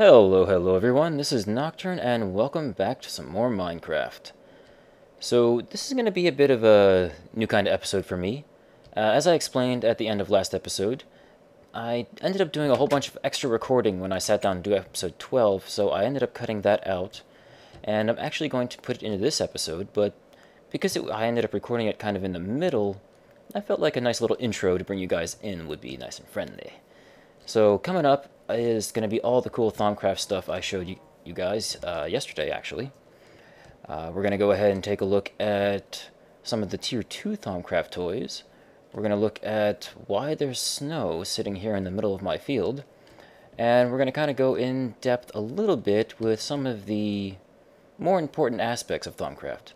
Hello everyone, this is Nocturne and welcome back to some more Minecraft. So this is going to be a bit of a new kind of episode for me. As I explained at the end of last episode, I ended up doing a whole bunch of extra recording when I sat down to do episode 12, so I ended up cutting that out. And I'm actually going to put it into this episode, but because I ended up recording it kind of in the middle, I felt like a nice little intro to bring you guys in would be nice and friendly. So coming up is going to be all the cool Thaumcraft stuff I showed you guys yesterday, actually. We're going to go ahead and take a look at some of the Tier 2 Thaumcraft toys. We're going to look at why there's snow sitting here in the middle of my field. And we're going to kind of go in depth a little bit with some of the more important aspects of Thaumcraft.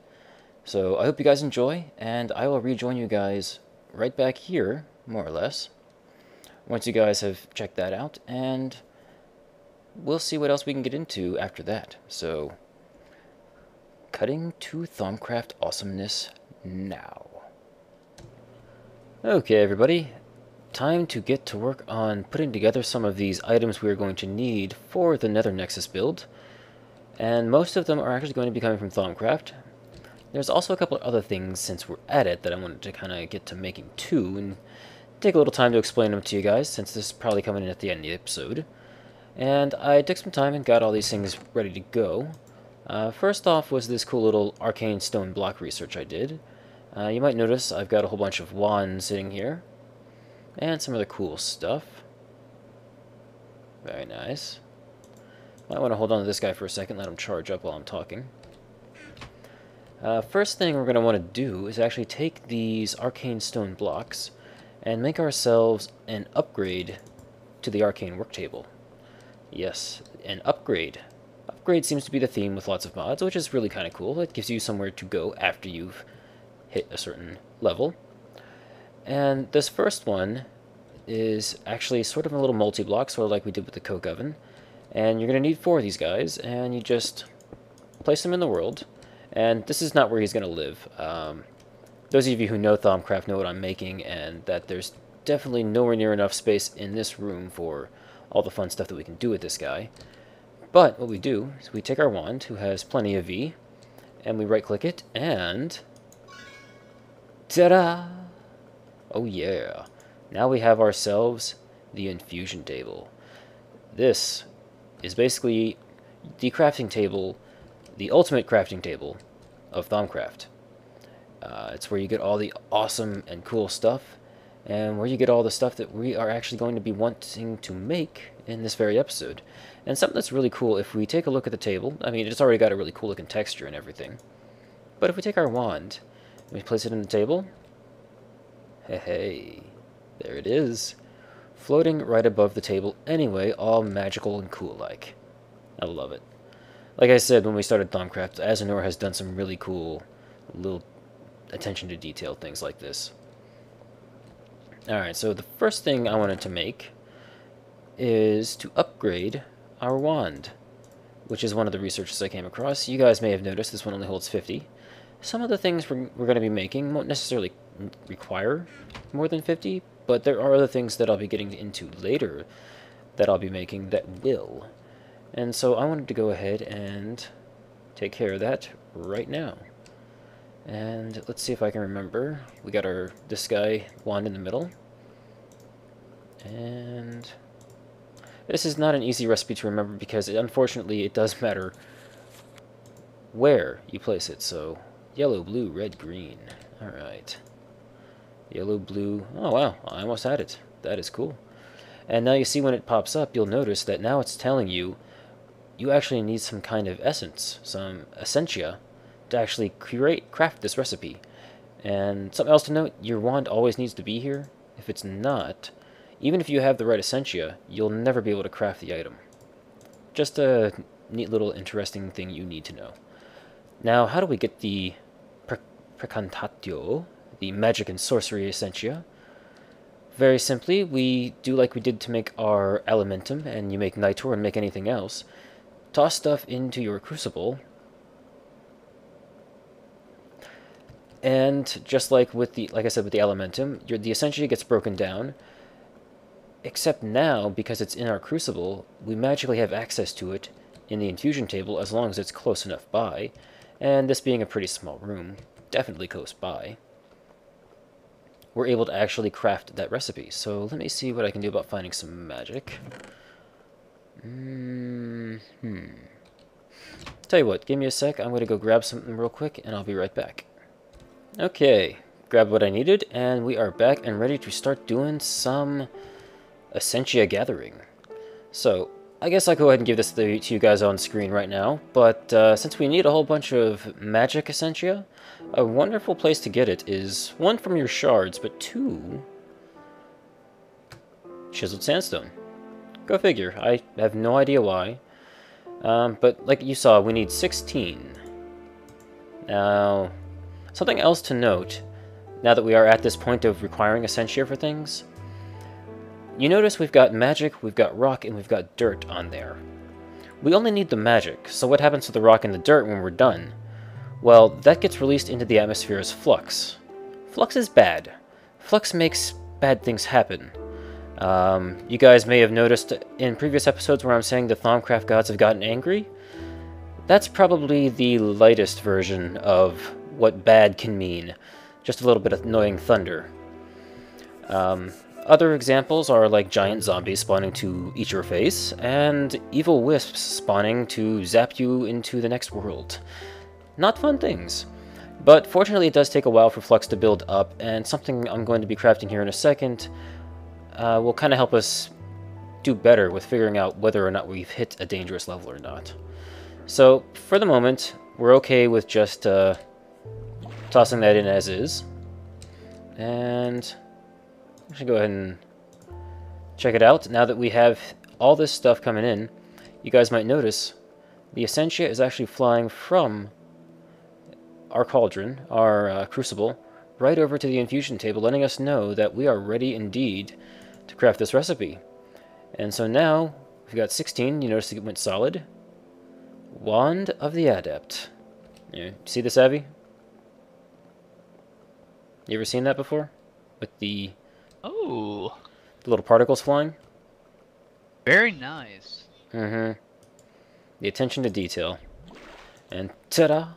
So I hope you guys enjoy, and I will rejoin you guys right back here, more or less, once you guys have checked that out, and we'll see what else we can get into after that. So, cutting to Thaumcraft awesomeness now. Okay, everybody, time to get to work on putting together some of these items we are going to need for the Nether Nexus build, and most of them are actually going to be coming from Thaumcraft. There's also a couple of other things, since we're at it, that I wanted to kind of get to making too, and take a little time to explain them to you guys, since this is probably coming in at the end of the episode. And I took some time and got all these things ready to go. First off was this cool little arcane stone block research I did. You might notice I've got a whole bunch of wands sitting here, and some other cool stuff. Very nice. Might want to hold on to this guy for a second, let him charge up while I'm talking. First thing we're going to want to do is actually take these arcane stone blocks and make ourselves an upgrade to the arcane work table. Yes, an upgrade. Upgrade seems to be the theme with lots of mods, which is really kind of cool. It gives you somewhere to go after you've hit a certain level. And this first one is actually sort of a little multi-block, sort of like we did with the coke oven. And you're going to need 4 of these guys, and you just place them in the world. And this is not where he's going to live. Those of you who know Thaumcraft know what I'm making, and that there's definitely nowhere near enough space in this room for all the fun stuff that we can do with this guy. But what we do is we take our wand, who has plenty of V, and we right-click it, and ta-da! Oh yeah! Now we have ourselves the infusion table. This is basically the crafting table, the ultimate crafting table of Thaumcraft. It's where you get all the awesome and cool stuff, and where you get all the stuff that we are actually going to be wanting to make in this very episode. And something that's really cool, if we take a look at the table, I mean, it's already got a really cool looking texture and everything, but if we take our wand and we place it on the table, hey, there it is, floating right above the table anyway, all magical and cool like. I love it. Like I said when we started Thaumcraft, Azanor has done some really cool little attention to detail things like this. Alright, so the first thing I wanted to make is to upgrade our wand, which is one of the researches I came across. You guys may have noticed this one only holds 50. Some of the things we're going to be making won't necessarily require more than 50, but there are other things that I'll be getting into later that I'll be making that will. And so I wanted to go ahead and take care of that right now. And let's see if I can remember. We got this guy wand in the middle. And this is not an easy recipe to remember because unfortunately it does matter where you place it. So yellow, blue, red, green. Alright. Yellow, blue. Oh wow, I almost had it. That is cool. And now you see when it pops up, you'll notice that now it's telling you you actually need some kind of essence, some essentia, to actually craft this recipe. And something else to note, your wand always needs to be here. If it's not, even if you have the right essentia, you'll never be able to craft the item. Just a neat little interesting thing you need to know. Now, how do we get the Precantatio, the magic and sorcery essentia? Very simply, we do like we did to make our Elementum, and you make Nitor and make anything else. Toss stuff into your crucible, and just like with the, like I said, with the Elementum, the essentia gets broken down, except now, because it's in our crucible, we magically have access to it in the infusion table as long as it's close enough by, and this being a pretty small room, definitely close by, we're able to actually craft that recipe. So let me see what I can do about finding some magic. Tell you what, give me a sec, I'm going to go grab something real quick, and I'll be right back. Okay, grabbed what I needed, and we are back and ready to start doing some Essentia gathering. So, I guess I'll go ahead and give this to you guys on screen right now, but since we need a whole bunch of magic Essentia, a wonderful place to get it is, one, from your shards, but two, chiseled sandstone. Go figure, I have no idea why. But like you saw, we need 16. Now, something else to note, now that we are at this point of requiring Essentia for things, you notice we've got magic, we've got rock, and we've got dirt on there. We only need the magic, so what happens to the rock and the dirt when we're done? Well, that gets released into the atmosphere as flux. Flux is bad. Flux makes bad things happen. You guys may have noticed in previous episodes where I'm saying the Thaumcraft gods have gotten angry. That's probably the lightest version of what bad can mean. Just a little bit of annoying thunder. Other examples are like giant zombies spawning to eat your face, and evil wisps spawning to zap you into the next world. Not fun things. But fortunately it does take a while for flux to build up, and something I'm going to be crafting here in a second will kind of help us do better with figuring out whether or not we've hit a dangerous level or not. So, for the moment, we're okay with just tossing that in as is. And I should go ahead and check it out. Now that we have all this stuff coming in, you guys might notice the Essentia is actually flying from our cauldron, our crucible, right over to the infusion table, letting us know that we are ready indeed to craft this recipe. And so now, we've got 16, you notice it went solid. Wand of the Adept. You see this, Abby? You ever seen that before? With the little particles flying? Very nice. The attention to detail. And ta-da!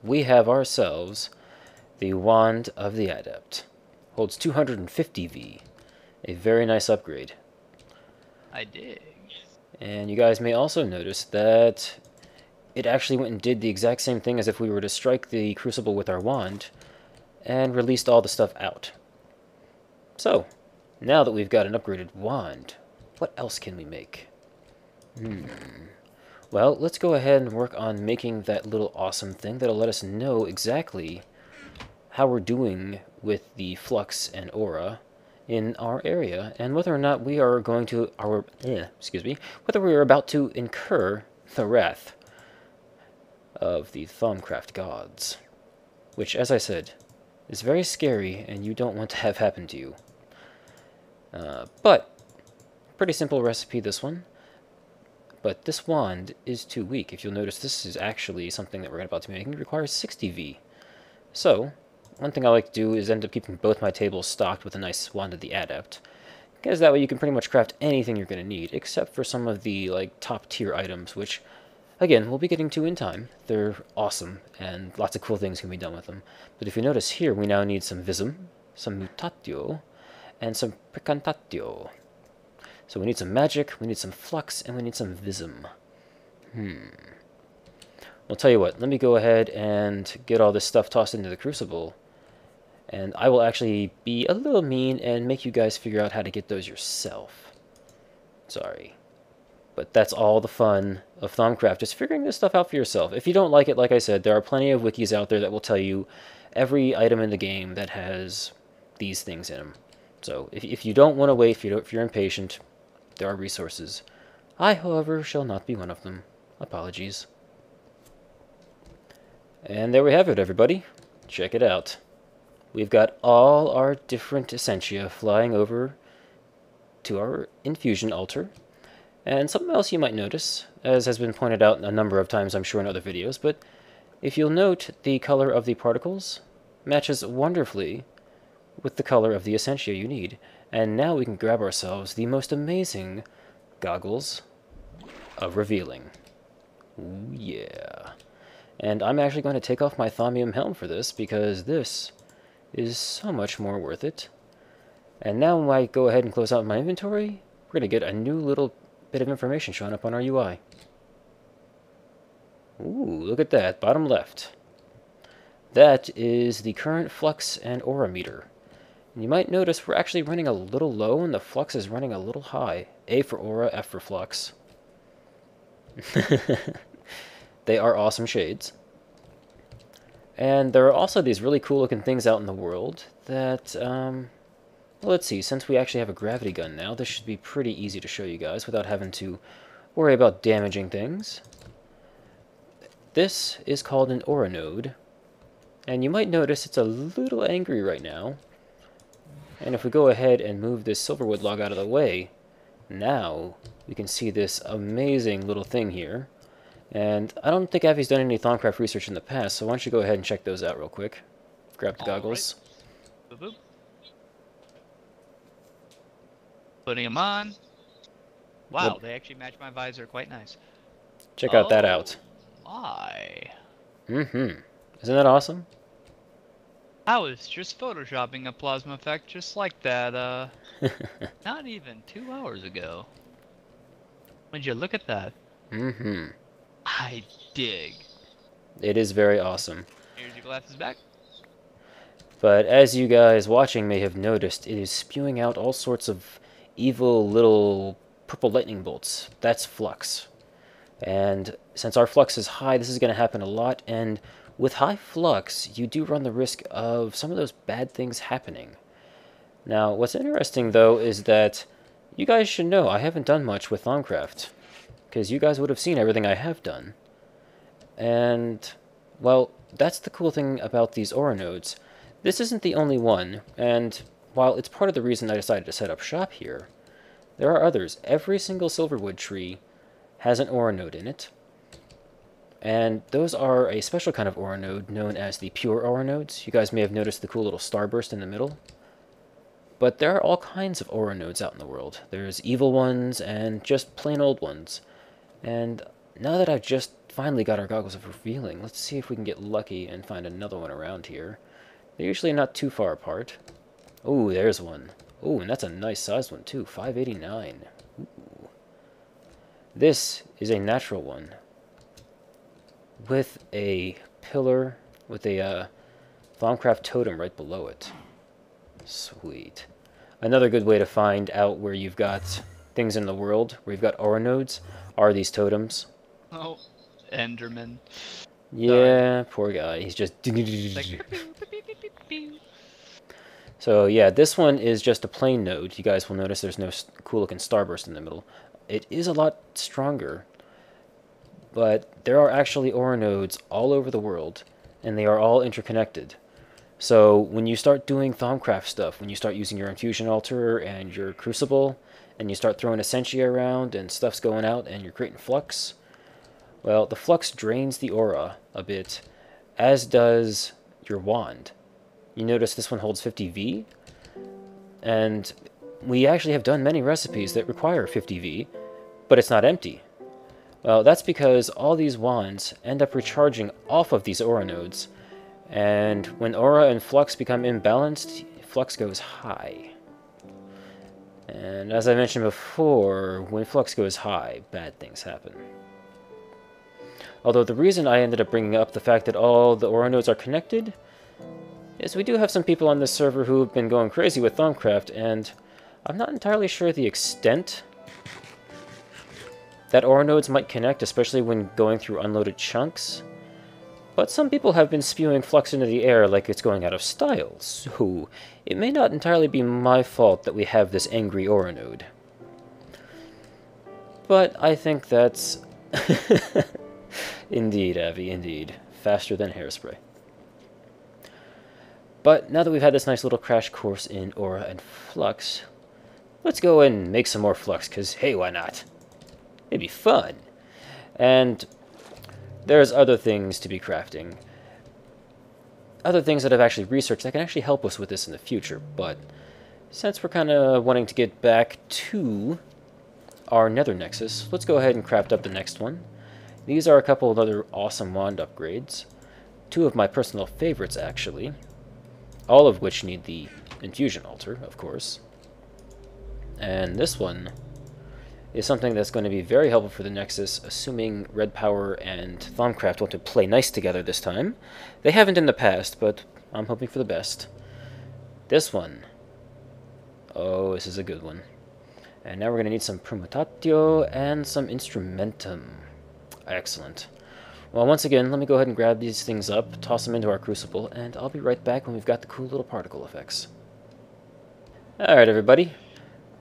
We have ourselves the Wand of the Adept. Holds 250 V. A very nice upgrade. I dig. And you guys may also notice that it actually went and did the exact same thing as if we were to strike the crucible with our wand and released all the stuff out. So, now that we've got an upgraded wand, what else can we make? Well, let's go ahead and work on making that little awesome thing that'll let us know exactly how we're doing with the flux and aura in our area, and whether or not we are going to, whether we are about to incur the wrath of the Thaumcraft gods, which, as I said, is very scary and you don't want to have happen to you. But pretty simple recipe, this one. But this wand is too weak. If you'll notice, this is actually something that we're about to be making. It requires 60 V. So, one thing I like to do is end up keeping both my tables stocked with a nice Wand of the Adept, because that way you can pretty much craft anything you're going to need, except for some of the top tier items, which, again, we'll be getting to in time. They're awesome, and lots of cool things can be done with them. But if you notice here, we now need some Visum, some Mutatio, and some Precantatio. So we need some magic, we need some flux, and we need some Visum. Well, tell you what, let me go ahead and get all this stuff tossed into the crucible, and I will actually be a little mean and make you guys figure out how to get those yourself. Sorry. But that's all the fun of Thaumcraft, just figuring this stuff out for yourself. If you don't like it, like I said, there are plenty of wikis out there that will tell you every item in the game that has these things in them. So if you don't want to wait, if you're impatient, there are resources. I, however, shall not be one of them. Apologies. And there we have it, everybody. Check it out. We've got all our different Essentia flying over to our infusion altar. And something else you might notice, as has been pointed out a number of times, I'm sure, in other videos, but if you'll note, the color of the particles matches wonderfully with the color of the essentia you need. And now we can grab ourselves the most amazing goggles of revealing. Ooh, yeah. And I'm actually going to take off my Thaumium helm for this, because this is so much more worth it. And now when I go ahead and close out my inventory, we're going to get a new little bit of information showing up on our UI. Ooh, look at that, bottom left. That is the current flux and aura meter. And you might notice we're actually running a little low and the flux is running a little high. A for aura, F for flux. They are awesome shades. And there are also these really cool looking things out in the world that, well, let's see, since we actually have a gravity gun now, this should be pretty easy to show you guys without having to worry about damaging things. This is called an aura node, and you might notice it's a little angry right now. And if we go ahead and move this silverwood log out of the way, now we can see this amazing little thing here. And I don't think Avi's done any Thaumcraft research in the past, so why don't you go ahead and check those out real quick. Grab the goggles. Right. Boop, boop. Putting them on. Wow, Yep. they actually match my visor quite nice. Check out that out. My. Isn't that awesome? I was just photoshopping a plasma effect just like that, not even 2 hours ago. Would you look at that? I dig. It is very awesome. Here's your glasses back. But as you guys watching may have noticed, it is spewing out all sorts of evil little purple lightning bolts. That's flux. And since our flux is high, this is going to happen a lot, and with high flux, you do run the risk of some of those bad things happening. Now, what's interesting, though, is that you guys should know I haven't done much with Thaumcraft, because you guys would have seen everything I have done. And, well, that's the cool thing about these aura nodes. This isn't the only one, and while it's part of the reason I decided to set up shop here, there are others. Every single silverwood tree has an aura node in it. And those are a special kind of aura node known as the pure aura nodes. You guys may have noticed the cool little starburst in the middle. But there are all kinds of aura nodes out in the world. There's evil ones and just plain old ones. And now that I've just finally got our goggles of revealing, let's see if we can get lucky and find another one around here. They're usually not too far apart. Oh, there's one. Oh, and that's a nice sized one too, 589. Ooh. This is a natural one, with a pillar, with a Thaumcraft totem right below it. Sweet. Another good way to find out where you've got things in the world, where you've got aura nodes, are these totems. Oh, Enderman. Yeah, poor guy. He's just... Like, So yeah, this one is just a plain node. You guys will notice there's no cool looking starburst in the middle. It is a lot stronger, but there are actually aura nodes all over the world, and they are all interconnected. So when you start doing Thaumcraft stuff, when you start using your infusion altar and your crucible, and you start throwing essentia around and stuff's going out and you're creating flux, well, the flux drains the aura a bit, as does your wand. You notice this one holds 50V, and we actually have done many recipes that require 50V, but it's not empty. Well, that's because all these wands end up recharging off of these aura nodes, and when aura and flux become imbalanced, flux goes high. And as I mentioned before, when flux goes high, bad things happen. Although the reason I ended up bringing up the fact that all the aura nodes are connected is we do have some people on this server who have been going crazy with Thaumcraft, and I'm not entirely sure the extent that aura nodes might connect, especially when going through unloaded chunks. But some people have been spewing flux into the air like it's going out of style, so it may not entirely be my fault that we have this angry aura node. But I think that's... Indeed, Avi, indeed. Faster than hairspray. But now that we've had this nice little crash course in aura and flux, let's go and make some more flux, because hey, why not? It'd be fun. And there's other things to be crafting. other things that I've actually researched that can actually help us with this in the future, but since we're kind of wanting to get back to our Nether Nexus, let's go ahead and craft up the next one. These are a couple of other awesome wand upgrades. Two of my personal favorites, actually. All of which need the infusion altar, of course. And this one is something that's going to be very helpful for the Nexus, assuming Red Power and Thaumcraft want to play nice together this time. They haven't in the past, but I'm hoping for the best. This one. Oh, this is a good one. And now we're going to need some Permutatio and some Instrumentum. Excellent. Well, once again, let me go ahead and grab these things up, toss them into our Crucible, and I'll be right back when we've got the cool little particle effects. Alright, everybody.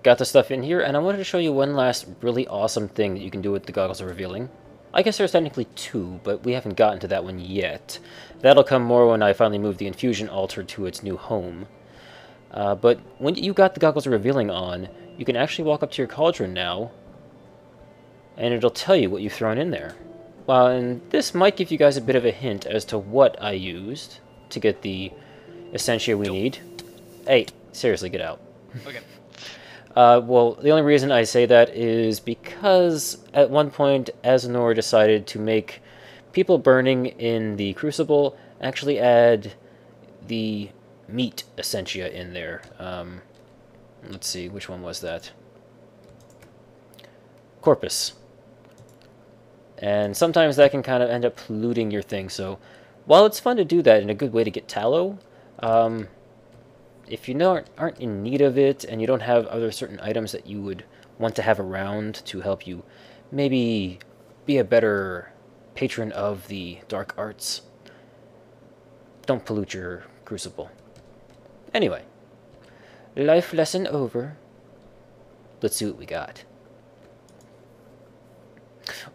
Got the stuff in here, and I wanted to show you one last really awesome thing that you can do with the Goggles of Revealing. I guess there's technically two, but we haven't gotten to that one yet. That'll come more when I finally move the Infusion Altar to its new home. But when you got the Goggles of Revealing on, you can actually walk up to your cauldron now, and it'll tell you what you've thrown in there. Well, and this might give you guys a bit of a hint as to what I used to get the Essentia we need. Hey, seriously, get out. Okay. Well, the only reason I say that is because at one point, Azenor decided to make people burning in the Crucible actually add the meat Essentia in there. Let's see, which one was that? Corpus. And sometimes that can kind of end up polluting your thing, so while it's fun to do that and a good way to get tallow, if you aren't in need of it and you don't have other certain items that you would want to have around to help you maybe be a better patron of the dark arts, don't pollute your Crucible. Anyway, life lesson over. Let's see what we got.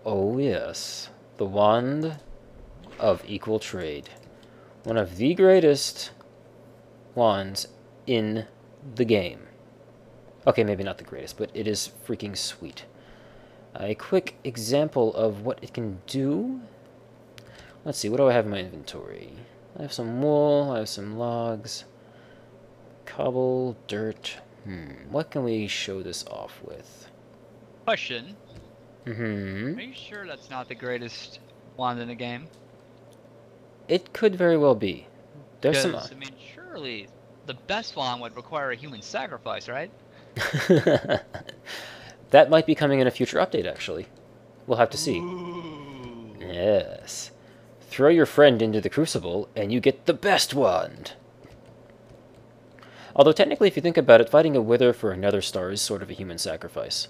Oh yes, the Wand of Equal Trade. One of the greatest wands in the game. Okay, maybe not the greatest, but it is freaking sweet. A quick example of what it can do. Let's see, what do I have in my inventory? I have some wool, I have some logs, cobble, dirt. What can we show this off with? Question. Mm-hmm. Are you sure that's not the greatest wand in the game? It could very well be. There's some... I mean, surely the best wand would require a human sacrifice, right? That might be coming in a future update, actually. We'll have to see. Ooh. Yes. Throw your friend into the Crucible, and you get the best wand. Although technically, if you think about it, fighting a Wither for another star is sort of a human sacrifice.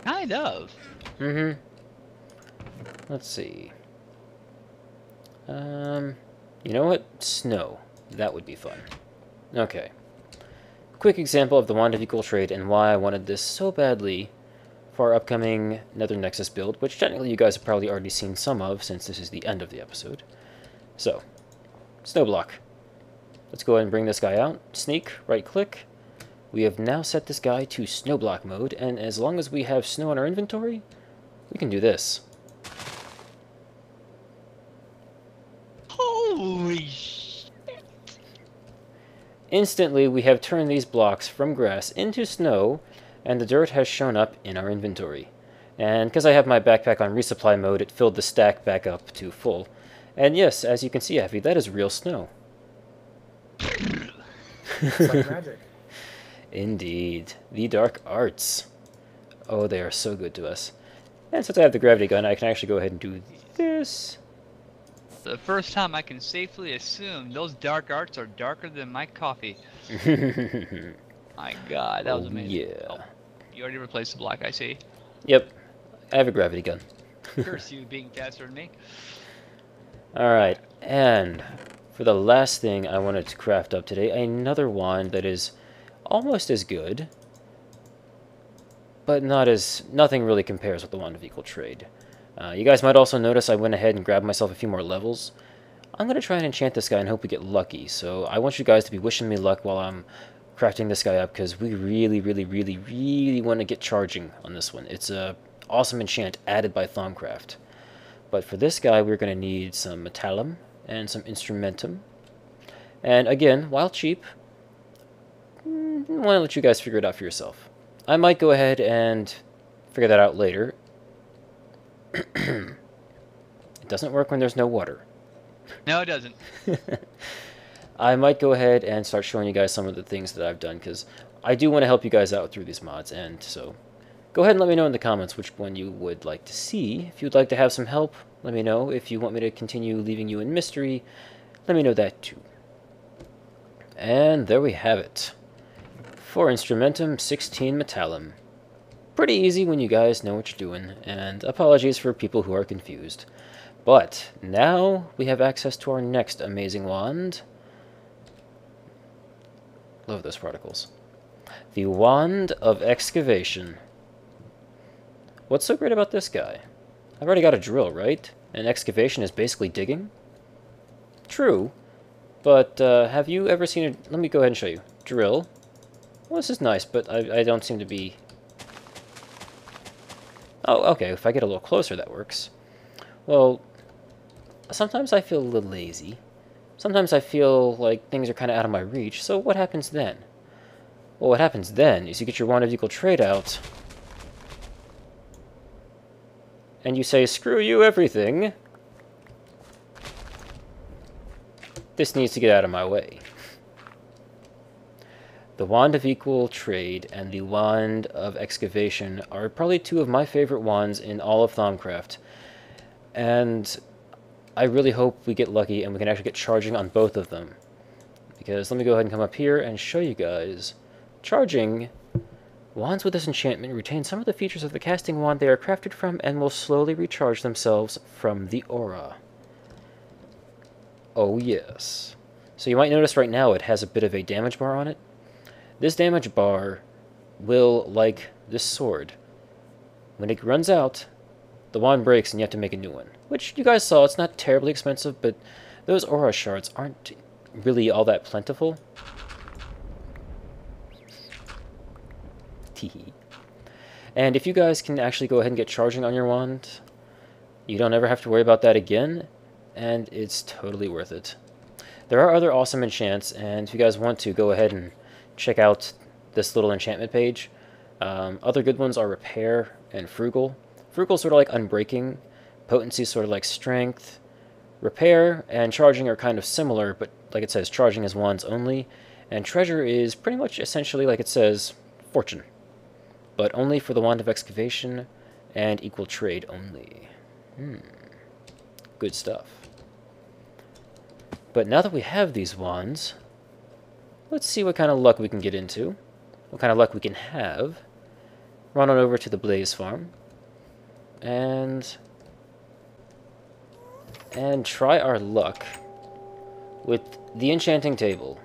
Kind of. Mm-hmm. Let's see. You know what? Snow. That would be fun. Okay. Quick example of the Wand of Equal Trade and why I wanted this so badly for our upcoming Nether Nexus build, which technically you guys have probably already seen some of since this is the end of the episode. So, Snow Block. Let's go ahead and bring this guy out. Sneak, right-click. We have now set this guy to Snow Block mode, and as long as we have snow in our inventory, we can do this. Holy shit! Instantly, we have turned these blocks from grass into snow, and the dirt has shown up in our inventory. And because I have my backpack on resupply mode, it filled the stack back up to full. And yes, as you can see, Effie, that is real snow. It's like magic. Indeed. The dark arts. Oh, they are so good to us. And since I have the gravity gun, I can actually go ahead and do this. The first time I can safely assume those dark arts are darker than my coffee. My god, that was amazing. Yeah. Oh, you already replaced the block, I see. Yep. I have a gravity gun. Curse you being faster than me. Alright, and for the last thing I wanted to craft up today, another wand that is almost as good, but nothing really compares with the Wand of Equal Trade. You guys might also notice I went ahead and grabbed myself a few more levels. I'm going to try and enchant this guy and hope we get lucky, so I want you guys to be wishing me luck while I'm crafting this guy up, because we really want to get charging on this one. It's a awesome enchant added by Thaumcraft. But for this guy, we're going to need some metallum and some instrumentum. And again, while cheap, I want to let you guys figure it out for yourself. I might go ahead and figure that out later. It doesn't work when there's no water. No, it doesn't. I might go ahead and start showing you guys some of the things that I've done, because I do want to help you guys out through these mods, and so go ahead and let me know in the comments which one you would like to see. If you'd like to have some help, let me know. If you want me to continue leaving you in mystery, let me know that too. And there we have it. For instrumentum, 16 metallum. Pretty easy when you guys know what you're doing, and apologies for people who are confused. But now we have access to our next amazing wand. Love those particles. The Wand of Excavation. What's so great about this guy? I've already got a drill, right? And excavation is basically digging? True. But have you ever seen a... Let me go ahead and show you. Drill. Well, this is nice, but I don't seem to be... Oh, okay. If I get a little closer, that works. Well, sometimes I feel a little lazy. Sometimes I feel like things are kind of out of my reach, so what happens then? Well, what happens then is you get your Wand of Equal Trade out, and you say, screw you, everything. This needs to get out of my way. The Wand of Equal Trade and the Wand of Excavation are probably two of my favorite wands in all of Thaumcraft, and I really hope we get lucky and we can actually get charging on both of them. Because let me go ahead and come up here and show you guys. Charging. Wands with this enchantment retain some of the features of the casting wand they are crafted from and will slowly recharge themselves from the aura. Oh yes. So you might notice right now it has a bit of a damage bar on it. This damage bar will, like this sword, when it runs out, the wand breaks and you have to make a new one. Which you guys saw, it's not terribly expensive, but those aura shards aren't really all that plentiful. Teehee. And if you guys can actually go ahead and get charging on your wand, you don't ever have to worry about that again, and it's totally worth it. There are other awesome enchants, and if you guys want to, go ahead and check out this little enchantment page. Other good ones are Repair and Frugal. Frugal sort of like Unbreaking. Potency sort of like Strength. Repair and Charging are kind of similar, but like it says, Charging is wands only. And Treasure is pretty much essentially, like it says, Fortune. But only for the Wand of Excavation and Equal Trade only. Good stuff. But now that we have these wands, let's see what kind of luck we can get into. What kind of luck we can have. Run on over to the Blaze Farm. And try our luck with the enchanting table.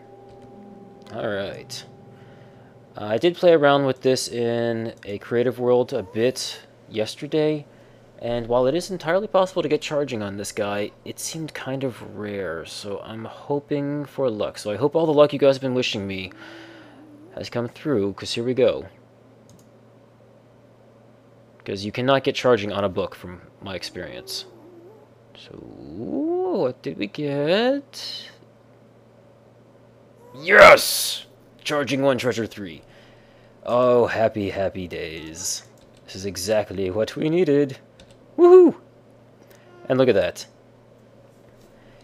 Alright. I did play around with this in a creative world a bit yesterday, and while it is entirely possible to get charging on this guy, it seemed kind of rare, so I'm hoping for luck. So I hope all the luck you guys have been wishing me has come through, because here we go. Because you cannot get charging on a book from my experience. So, what did we get? Yes! Charging 1, treasure 3. Oh, happy, happy days. This is exactly what we needed. Woohoo! And look at that.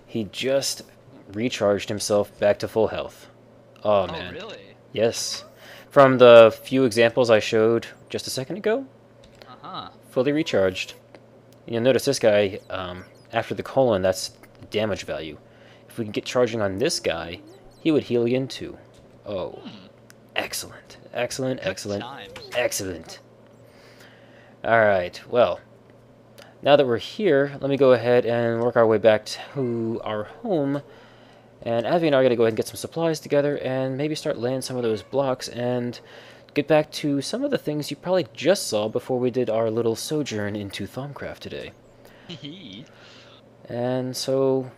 He just recharged himself back to full health. Oh, man. Oh, really? Yes. From the few examples I showed just a second ago, fully recharged. You'll notice this guy, after the colon, that's the damage value. If we can get charging on this guy, he would heal again too. Oh, excellent, excellent, excellent, excellent. Alright, well, now that we're here, let me go ahead and work our way back to our home. And Avi and I are going to go ahead and get some supplies together and maybe start laying some of those blocks and get back to some of the things you probably just saw before we did our little sojourn into Thaumcraft today. And so,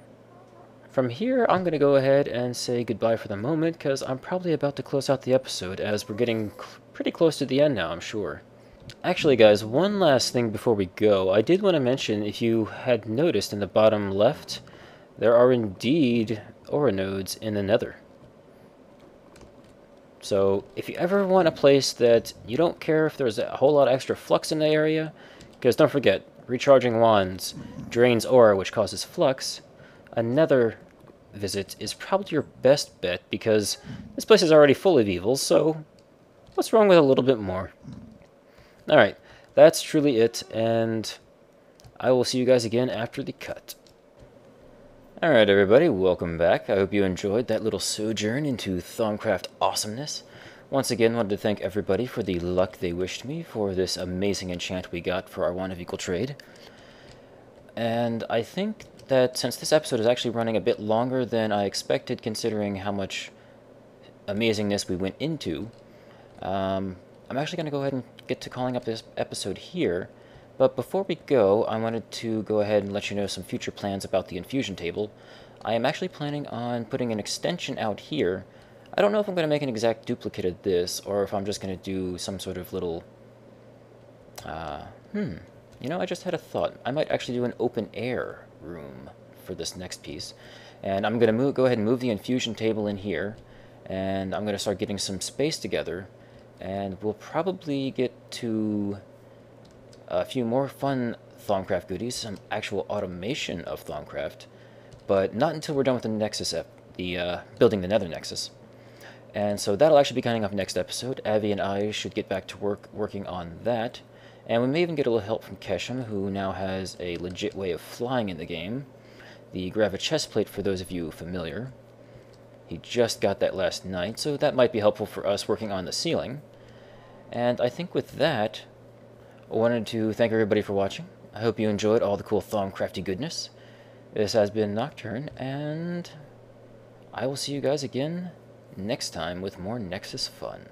from here, I'm going to go ahead and say goodbye for the moment, because I'm probably about to close out the episode, as we're getting pretty close to the end now, I'm sure. Actually, guys, one last thing before we go. I did want to mention, if you had noticed in the bottom left, there are indeed ore nodes in the Nether. So if you ever want a place that you don't care if there's a whole lot of extra flux in the area, because don't forget, recharging wands drains ore, which causes flux, a Nether visit is probably your best bet, because this place is already full of evils, so what's wrong with a little bit more? Alright, that's truly it, and I will see you guys again after the cut. Alright everybody, welcome back. I hope you enjoyed that little sojourn into Thaumcraft awesomeness. Once again, wanted to thank everybody for the luck they wished me for this amazing enchant we got for our Wand of Equal Trade. And I think that since this episode is actually running a bit longer than I expected, considering how much amazingness we went into, I'm actually going to go ahead and get to calling up this episode here. But before we go, I wanted to go ahead and let you know some future plans about the infusion table. I am actually planning on putting an extension out here. I don't know if I'm going to make an exact duplicate of this, or if I'm just going to do some sort of little... You know, I just had a thought. I might actually do an open air room for this next piece. And I'm going to go ahead and move the infusion table in here. And I'm going to start getting some space together. And we'll probably get to a few more fun Thaumcraft goodies, some actual automation of Thaumcraft, but not until we're done with the Nexus, building the Nether Nexus. And so that'll actually be coming up next episode. Avi and I should get back to working on that. And we may even get a little help from Keshem, who now has a legit way of flying in the game. The Grava chestplate, for those of you familiar. He just got that last night, so that might be helpful for us working on the ceiling. And I think with that, I wanted to thank everybody for watching. I hope you enjoyed all the cool Thaumcrafty goodness. This has been Nocturne, and I will see you guys again next time with more Nexus fun.